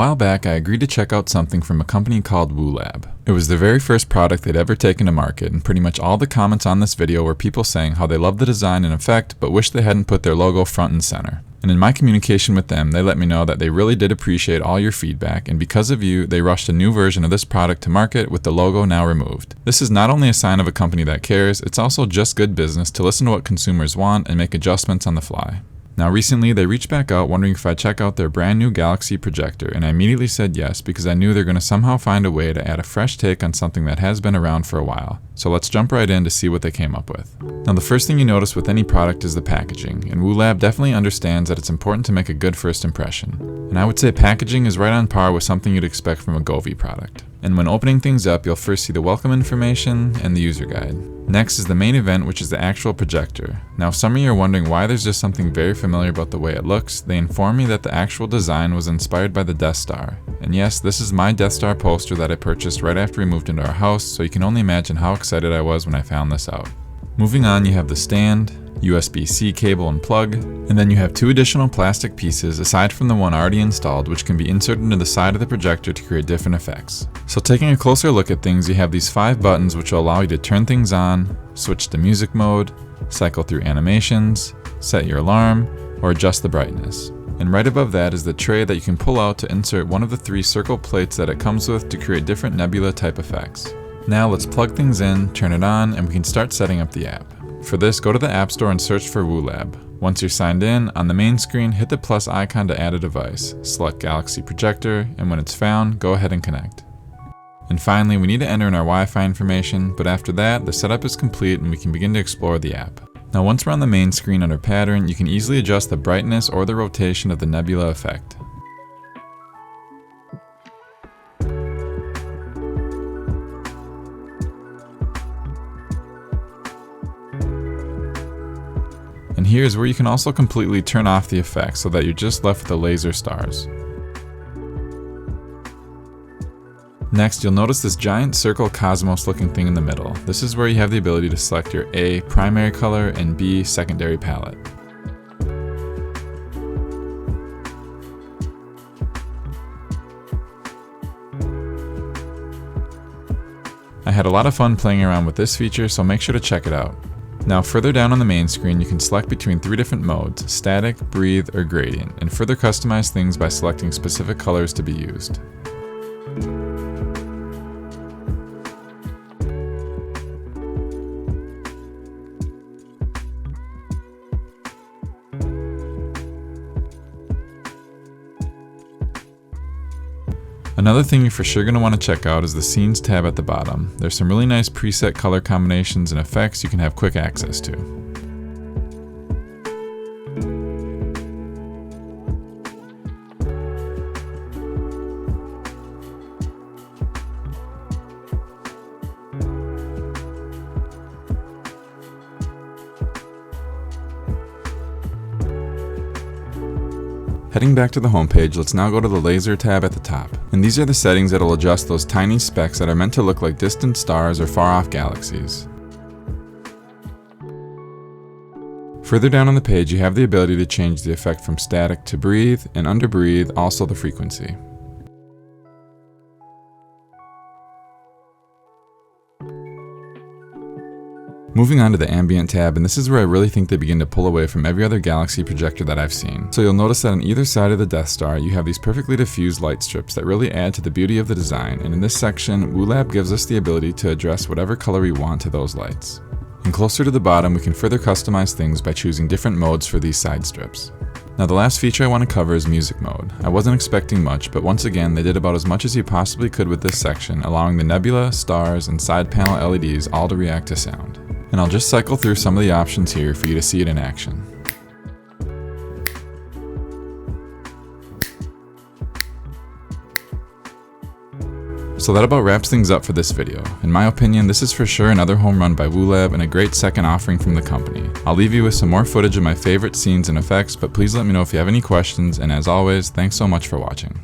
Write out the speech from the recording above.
while back, I agreed to check out something from a company called Woohlab. It was their very first product they'd ever taken to market, and pretty much all the comments on this video were people saying how they love the design and effect, but wish they hadn't put their logo front and center. And in my communication with them, they let me know that they really did appreciate all your feedback, and because of you, they rushed a new version of this product to market with the logo now removed. This is not only a sign of a company that cares, it's also just good business to listen to what consumers want and make adjustments on the fly. Now recently, they reached back out wondering if I'd check out their brand new Galaxy Projector, and I immediately said yes because I knew they're going to somehow find a way to add a fresh take on something that has been around for a while. So let's jump right in to see what they came up with. Now the first thing you notice with any product is the packaging, and Woohlab definitely understands that it's important to make a good first impression. And I would say packaging is right on par with something you'd expect from a Govee product. And when opening things up, you'll first see the welcome information and the user guide. Next is the main event, which is the actual projector. Now if some of you are wondering why there's just something very familiar about the way it looks, they inform me that the actual design was inspired by the Death Star. And yes, this is my Death Star poster that I purchased right after we moved into our house, so you can only imagine how excited I was when I found this out. Moving on, you have the stand, USB-C cable and plug, and then you have two additional plastic pieces aside from the one already installed, which can be inserted into the side of the projector to create different effects. So taking a closer look at things, you have these 5 buttons which will allow you to turn things on, switch to music mode, cycle through animations, set your alarm, or adjust the brightness. And right above that is the tray that you can pull out to insert one of the 3 circle plates that it comes with to create different nebula type effects. Now let's plug things in, turn it on, and we can start setting up the app. For this, go to the App Store and search for Woohlab. Once you're signed in, on the main screen, hit the plus icon to add a device. Select Galaxy Projector, and when it's found, go ahead and connect. And finally, we need to enter in our Wi-Fi information, but after that, the setup is complete and we can begin to explore the app. Now once we're on the main screen under Pattern, you can easily adjust the brightness or the rotation of the nebula effect. And here's where you can also completely turn off the effect so that you're just left with the laser stars. Next, you'll notice this giant circle cosmos looking thing in the middle. This is where you have the ability to select your A, primary color, and B, secondary palette. I had a lot of fun playing around with this feature, so make sure to check it out. Now further down on the main screen, you can select between 3 different modes: static, breathe, or gradient, and further customize things by selecting specific colors to be used. Another thing you're for sure going to want to check out is the Scenes tab at the bottom. There's some really nice preset color combinations and effects you can have quick access to. Heading back to the homepage, let's now go to the Laser tab at the top. And these are the settings that will adjust those tiny specks that are meant to look like distant stars or far-off galaxies. Further down on the page, you have the ability to change the effect from static to breathe, and under breathe, also the frequency. Moving on to the Ambient tab, and this is where I really think they begin to pull away from every other Galaxy projector that I've seen. So you'll notice that on either side of the Death Star, you have these perfectly diffused light strips that really add to the beauty of the design, and in this section, Woohlab gives us the ability to address whatever color we want to those lights. And closer to the bottom, we can further customize things by choosing different modes for these side strips. Now the last feature I want to cover is music mode. I wasn't expecting much, but once again, they did about as much as you possibly could with this section, allowing the nebula, stars, and side panel LEDs all to react to sound. And I'll just cycle through some of the options here for you to see it in action. So that about wraps things up for this video. In my opinion, this is for sure another home run by Woohlab and a great second offering from the company. I'll leave you with some more footage of my favorite scenes and effects, but please let me know if you have any questions, and as always, thanks so much for watching.